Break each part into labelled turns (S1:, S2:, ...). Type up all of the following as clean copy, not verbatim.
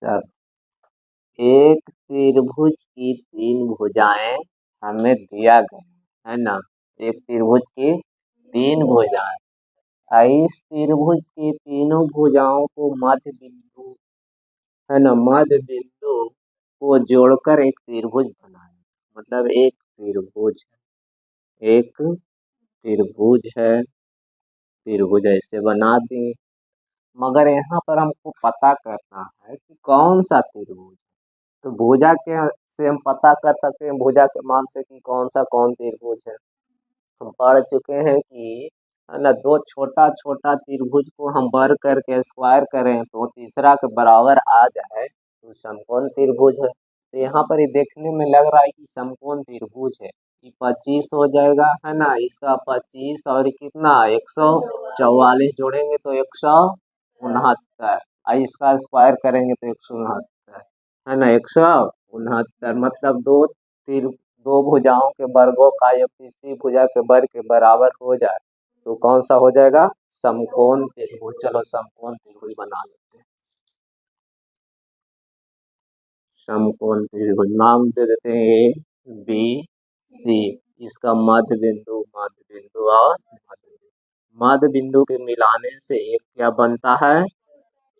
S1: चल, एक त्रिभुज की तीन भुजाएं हमें दिया गया है ना। एक त्रिभुज की तीन भुजाएं, इस त्रिभुज की तीनों भुजाओं को मध्य बिंदु है ना, मध्य बिंदु को जोड़कर एक त्रिभुज बनाए। मतलब एक त्रिभुज है, त्रिभुज ऐसे बना दी। मगर यहाँ पर हमको पता करना है कि कौन सा त्रिभुज है। तो भुजा के से हम पता कर सकते हैं, भुजा के मान से कि कौन त्रिभुज है। हम पढ़ चुके हैं कि है ना, दो छोटा छोटा त्रिभुज को हम वर्ग करके स्क्वायर करें तो तीसरा के बराबर आ जाए तो समकोण त्रिभुज है। तो यहाँ पर ये देखने में लग रहा है कि समकोण त्रिभुज है। ये 25 हो जाएगा है ना, इसका 25 और कितना 144 जोड़ेंगे तो 169, और इसका स्क्वायर करेंगे तो 169 है ना, 169। मतलब दो भुजाओं के वर्गों का या तीसरी भुजा के वर्ग के बराबर हो जाए तो कौन सा हो जाएगा, समकोण त्रिभुज। चलो समकोण त्रिभुज बना लेते हैं। समकोण त्रिभुज नाम दे देते हैं ए बी सी। इसका मध्य बिंदु और मध्य बिंदु के मिलाने से एक क्या बनता है,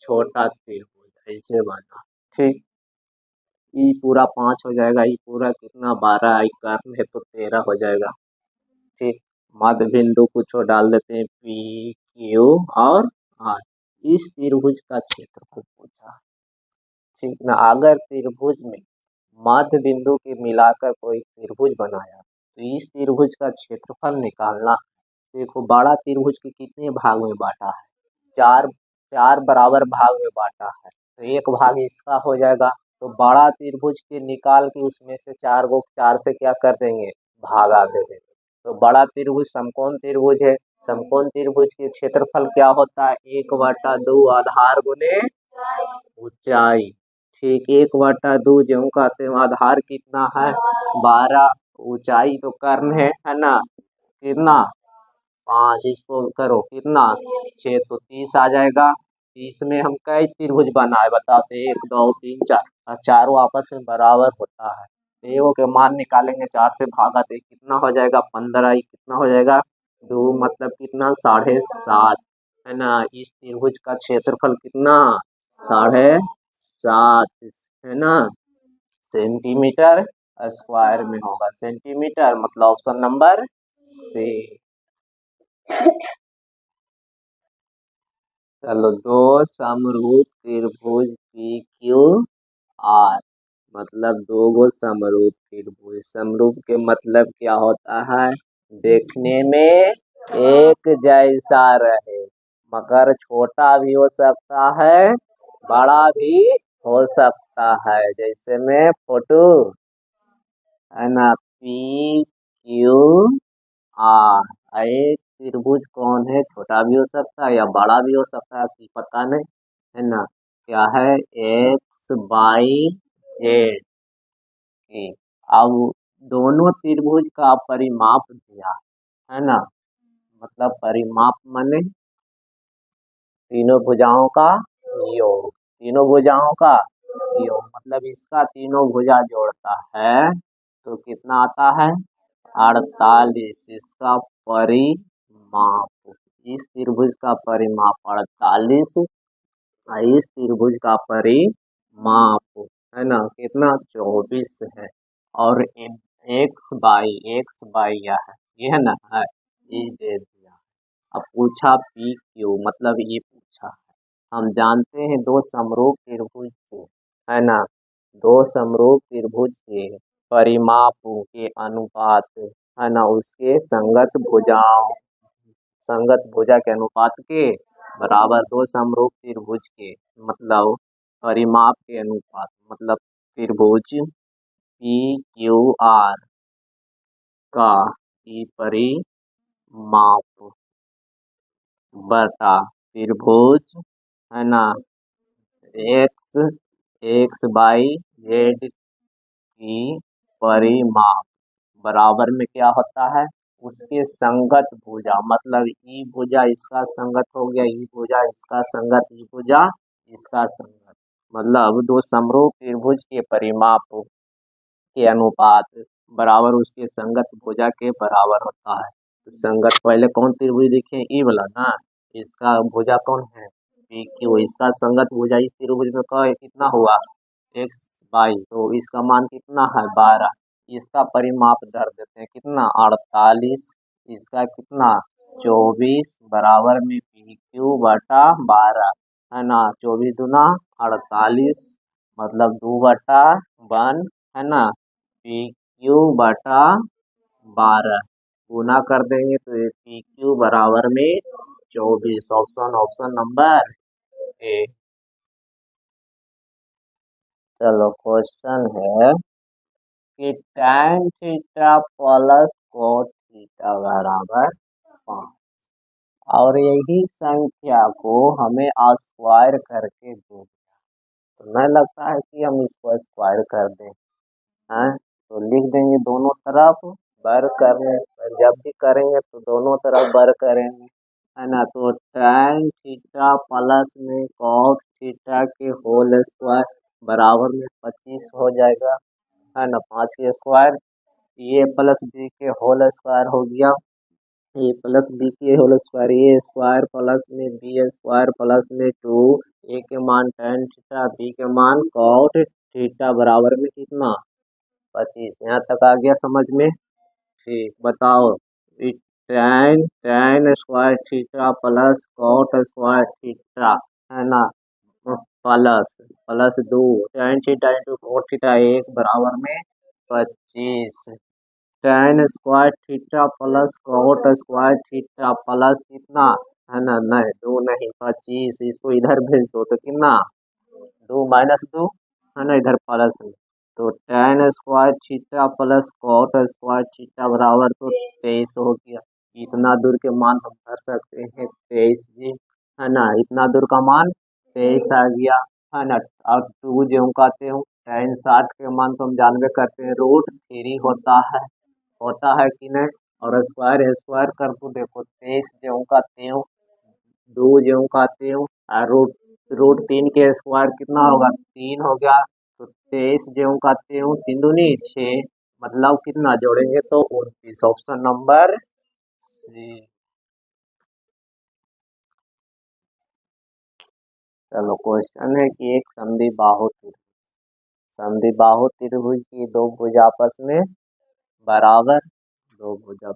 S1: छोटा त्रिभुज ऐसे बना। ठीक, ई पूरा 5 हो जाएगा, ई पूरा कितना 12, ई कर्ण है तो 13 हो जाएगा। ठीक, मध्य बिंदु कुछ डाल देते हैं पी क्यू और आर। इस त्रिभुज का क्षेत्रफल पूछा। ठीक ना, अगर त्रिभुज में मध्य बिंदु के मिलाकर कोई त्रिभुज बनाया तो इस त्रिभुज का क्षेत्रफल निकालना। देखो बड़ा त्रिभुज के कितने भाग में बांटा है, चार चार बराबर भाग में बांटा है। तो एक भाग इसका हो जाएगा। तो बड़ा त्रिभुज के निकाल के उसमें से चार से क्या कर देंगे, भागा दे देंगे। तो बड़ा त्रिभुज समकोण त्रिभुज है। समकोण त्रिभुज के क्षेत्रफल क्या होता है, 1/2 आधार गुने ऊंचाई। ठीक, 1/2 जो कहते हैं आधार कितना है 12, ऊंचाई तो कर्ण है ना, कितना 5, इसको करो कितना 6 तो 30 आ जाएगा। 30 में हम कई त्रिभुज बनाए बताते, 1 2 3 4, और चारों आपस में बराबर होता है। तो एगो के मान निकालेंगे, 4 से भागा तो कितना हो जाएगा 15, कितना हो जाएगा 2, मतलब कितना 7.5 है ना। इस त्रिभुज का क्षेत्रफल कितना 7.5 है ना, सेंटीमीटर स्क्वायर में होगा। सेंटीमीटर मतलब ऑप्शन नंबर सी। चलो, दो समरूप त्रिभुज पी क्यू आर, मतलब दो गो समरूप त्रिभुज। समरूप के मतलब क्या होता है, देखने में एक जैसा रहे, मगर छोटा भी हो सकता है बड़ा भी हो सकता है। जैसे में फोटो है ना, पी क्यू आर। एक त्रिभुज कौन है, छोटा भी हो सकता है या बड़ा भी हो सकता है कि पता नहीं है ना। क्या है, एक्स बाई जेड की। अब दोनों त्रिभुज का परिमाप दिया है ना, मतलब परिमाप माने तीनों भुजाओं का योग, तीनों भुजाओं का योग। मतलब इसका तीनों भुजा जोड़ता है तो कितना आता है 48। इसका परिमाप, इस त्रिभुज का परिमाप 48, इस त्रिभुज का परिमाप है ना कितना 24 है। और एक्स बाई ये है ना, है ये दे दिया। अब पूछा पी क्यू, मतलब ये पूछा है। हम जानते हैं दो समरूप त्रिभुज के है ना, दो समरूप त्रिभुज के परिमापों के अनुपात है ना, उसके संगत भुजा के अनुपात के बराबर। दो समरूप त्रिभुज के मतलब परिमाप के अनुपात, मतलब त्रिभुज पी क्यू आर का ई परिमाप बटा त्रिभुज है ना एक्स एक्स बाई जेड की परिमाप बराबर में क्या होता है, उसके संगत भुजा। मतलब ई भुजा इसका संगत हो गया, ई भुजा इसका संगत, ई भुजा इसका संगत। मतलब दो समरूप त्रिभुज के परिमाप के अनुपात बराबर उसके संगत भुजा के बराबर होता है। तो संगत पहले कौन त्रिभुज देखे, ई वाला ना, इसका भुजा कौन है, पी क्यू। इसका संगत भुजा इस त्रिभुज में कितना हुआ, एक्स वाई, तो इसका मान कितना है 12। इसका परिमाप धर देते हैं कितना 48, इसका कितना 24 बराबर में पी क्यू बटा 12, है ना। 24 दूना 48 मतलब 2/1, है ना। पी क्यू बटा 12 गुना कर देंगे तो ये पी क्यू बराबर में 24। Option number A. चलो क्वेश्चन है कि tan theta plus cot theta बराबर 5 और यही संख्या को हमें स्क्वायर करके दो। तो नहीं लगता है कि हम इसको स्क्वायर कर दें, हैं। तो लिख देंगे दोनों तरफ बर करने, जब भी करेंगे तो दोनों तरफ बर करेंगे, है ना। तो tan थीटा प्लस में cot थीटा के होल स्क्वायर बराबर में 25 हो जाएगा, है ना। 5 के स्क्वायर, ये प्लस बी के होल स्क्वायर हो गया, ए प्लस बी के होल स्क्वायर, ए स्क्वायर प्लस में बी स्क्वायर प्लस में 2, ए के मान tan थीटा, बी के मान cot थीटा बराबर में कितना 25। यहाँ तक आ गया समझ में, ठीक। बताओ tan square theta plus cot square theta, है ना, plus plus 2 tan theta into cot theta 1 बराबर में 25। tan square theta plus cot square theta plus कितना, है ना, नहीं 2 नहीं 25, इसको इधर भेज दो तो कितना 2 - 2, है ना, इधर प्लस में। तो tan square theta plus cot square theta बराबर तो 23 हो गया। इतना दूर के मान हम कर सकते हैं 23 जी, है ना। इतना दूर का मान 23 आ गया, है ना। अब 2 जो कहते हो tan 60 के मान तो हम जानबे करते हैं √3 होता है कि नहीं। और स्क्वायर स्क्वायर कर दो, देखो 23 जो का त्यों, 2 जो का त्यों, √3 के स्क्वायर कितना होगा 3 हो गया। तो 23 जो का त्यों, 3 दूनी 6, मतलब कितना जोड़ेंगे तो 29। Option number C. चलो क्वेश्चन है कि एक संधि बाहु त्रिभुज की दो भुज आपस में बराबर, दो भुजा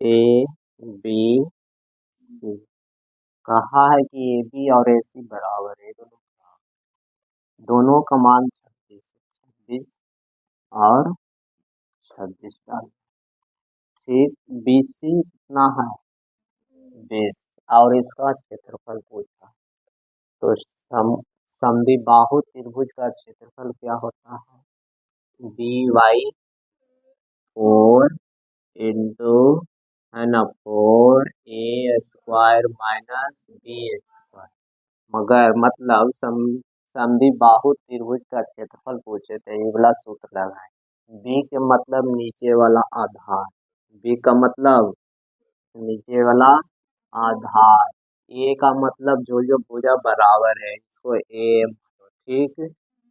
S1: ए बी सी, कहा है कि ए बी और ए सी बराबर है, दोनों का मान 26 और 26 डाल, ठीक। बी सी कितना है 20 और इसका क्षेत्रफल पूछा। तो समद्वि बाहु त्रिभुज का क्षेत्रफल क्या होता है, बी वाई 4 इंटू, है ना, 4a² माइनस बी स्क्वायर। मगर मतलब समद्वि बाहु त्रिभुज का क्षेत्रफल पूछे तो ये वाला सूत्र लगाए। बी के मतलब नीचे वाला आधार, बी का मतलब नीचे वाला आधार, ए का मतलब जो जो भुजा बराबर है इसको ए, ठीक।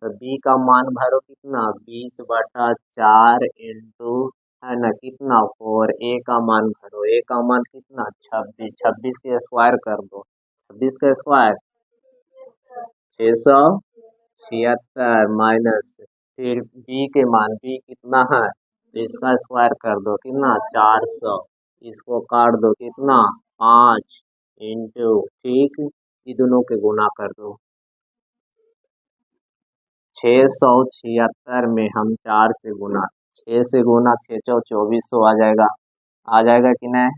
S1: तो बी का मान भरो कितना 20/4 इंटू, है ना, कितना 4, ए का मान भरो, ए का मान कितना 26, 26 के स्क्वायर कर दो, 26 का स्क्वायर 676 माइनस, फिर बी के मान, बी कितना है तो इसका स्क्वायर कर दो कितना 400, इसको काट दो कितना 5 इंटू, ठीक। ये दोनों के गुना कर दो, 676 में हम 4 से गुना, 6 से गुना 6 चौ 2400 आ जाएगा कि नहीं,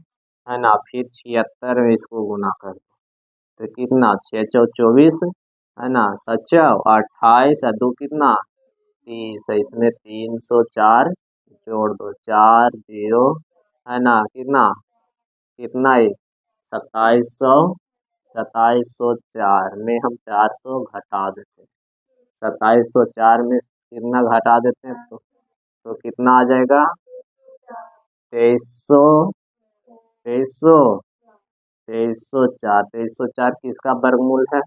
S1: है ना। फिर 76 में इसको गुना कर दो तो कितना 6 चौ 24, है ना, 7 28 और 2 कितना 30, इसमें 304 जोड़ दो, 4 0, है ना, कितना कितना है 2704 में हम 400 घटा देते हैं, 2704 में कितना घटा देते हैं तो कितना आ जाएगा 2300, 2304, 2304 किसका वर्गमूल है?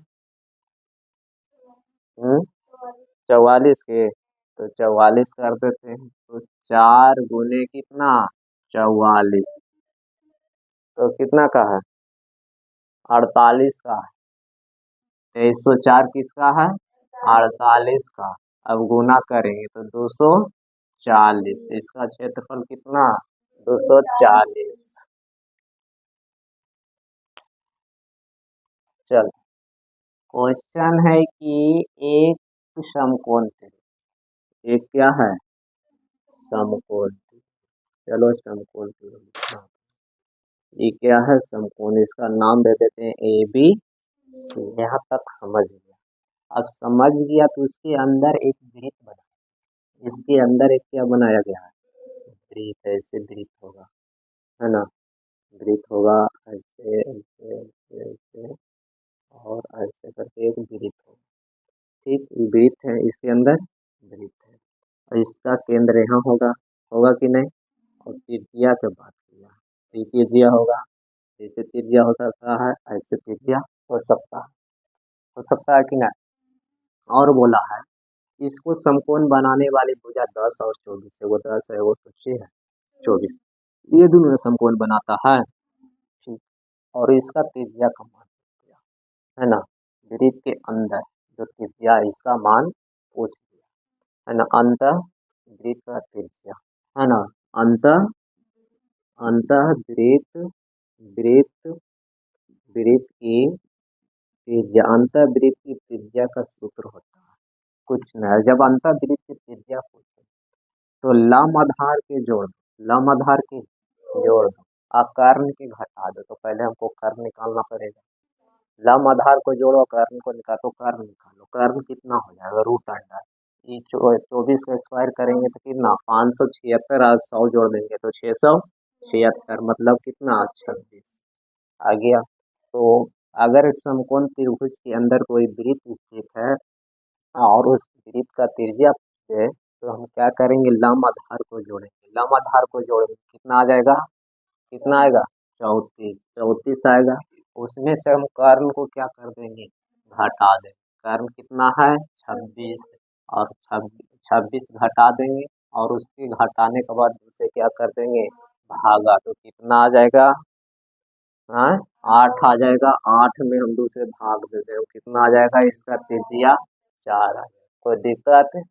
S1: 44 के, तो 44 कर देते हैं, तो 4 गुने कितना? 44, तो कितना का है? 48 का है। 2304 किसका है? 48 का। अब गुना करेंगे तो 240, इसका क्षेत्रफल कितना? 240। चल, क्वेश्चन है कि एक समकोण त्रिभुज, एक क्या है? समकोण। चलो समकोण त्रिभुज, ये क्या है? समकोण। इसका नाम दे देते हैं ए बी सी। यहाँ तक समझ गया? अब समझ गया तो इसके अंदर एक वृत्त बना, इसके अंदर एक क्या बनाया गया है? वृत्त। ऐसे वृत्त होगा, है ना? वृत्त होगा ऐसे ऐसे ऐसे ऐसे, और ऐसे करके एक वृत्त होगा। ठीक, वृत्त है, इसके अंदर वृत्त है, और इसका केंद्र यहाँ होगा, होगा कि नहीं? और त्रिज्या की बात किया, त्रिज्या होगा, जैसे त्रिज्या हो सकता है ऐसे त्रिज्या हो सकता है, हो सकता है कि नहीं? और बोला है इसको समकोण बनाने वाली भुजा 10 और 24 है, वो 10 है, वो 6 है, 24, ये दोनों समकोण बनाता है। ठीक, और इसका त्रिज्या का मान दिया, है ना? वृत्त के अंदर जो त्रिज्या है इसका मान पूछ दिया, है ना? अंत वृत्त का त्रिज्या, है ना? अंत अंत वृत्त, वृत्त वृत्त की त्रिज्या, अंत वृत्त की त्रिज्या का सूत्र होता है कुछ नहीं। जब अंत वृत्त की त्रिज्या पूछे तो लम आधार के जोड़ दो, लम आधार के जोड़ दो, कर्ण के घटा दो। तो पहले हमको कर्ण निकालना पड़ेगा, लम आधार को जोड़ो, कर्ण को निकालो, कर्ण निकालो, कर्ण कितना हो जाएगा? Root under. ये 24 का स्क्वायर करेंगे तो कितना? 576, आज 100 जोड़ देंगे तो 676, मतलब कितना? 26 आ गया। तो अगर समकोण त्रिभुज के अंदर कोई वृत्त स्थित है और उस वृत्त का त्रिज्या पूछे तो हम क्या करेंगे? लम आधार को जोड़ेंगे, लम आधार को जोड़ेंगे, कितना आ जाएगा? कितना आएगा? 34, 34 आएगा। उसमें से हम कर्ण को क्या कर देंगे? घटा देंगे। कर्ण कितना है? 26, और 26 घटा देंगे, और उसके घटाने के बाद उसे क्या कर देंगे? भागा, तो कितना आ जाएगा? हाँ, 8 आ जाएगा। 8 में हम दूसरे भाग देते हैं, कितना आ जाएगा? इसका त्रिज्या 4 आ जाएगा। कोई दिक्कत?